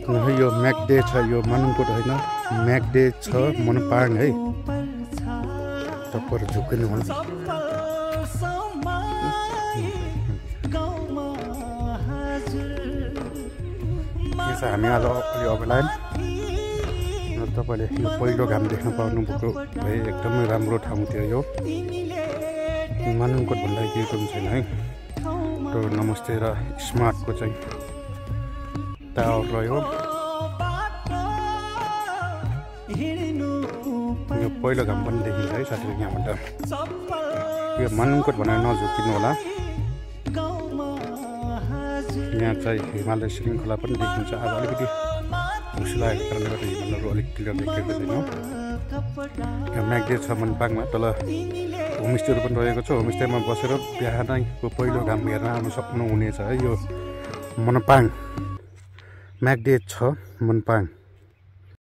यो म्याकडे छ यो मनकोट होइन म्याकडे छ मनपाङ है टप्पर झुक्किनु होला हामी आज अलि अबलायौँ तपाईँले यो पहिलो घाम देख्न पाउनुभएको है एकदमै राम्रो ठाउँ थियो यो मनकोट भन्दा केही पनि छैन है तो नमस्ते र स्मार्टको चाहिँ टावर रह्यो यो पहिलो घाम पनि देखिन्छ है साथीहरू यहाँबाट यो मनकोट भनेर नझुकिनु होला यहाँ चाहिँ हिमालय श्रृङ्खला पनि देखिन्छ आज अलिकति हुसी लागेको कारणले गर्दा हिमालयहरू अलिक क्लियर देखेको छैन यो म्याकडे छ मनपाङमा तल होमस्टेहरू पनि रहेको छ होमस्टेमा बसेर बिहानको पहिलो घाम हेर्न आउनु सक्नुहुनेछ है यो मनपाङ म्याकडे छ मनपाङ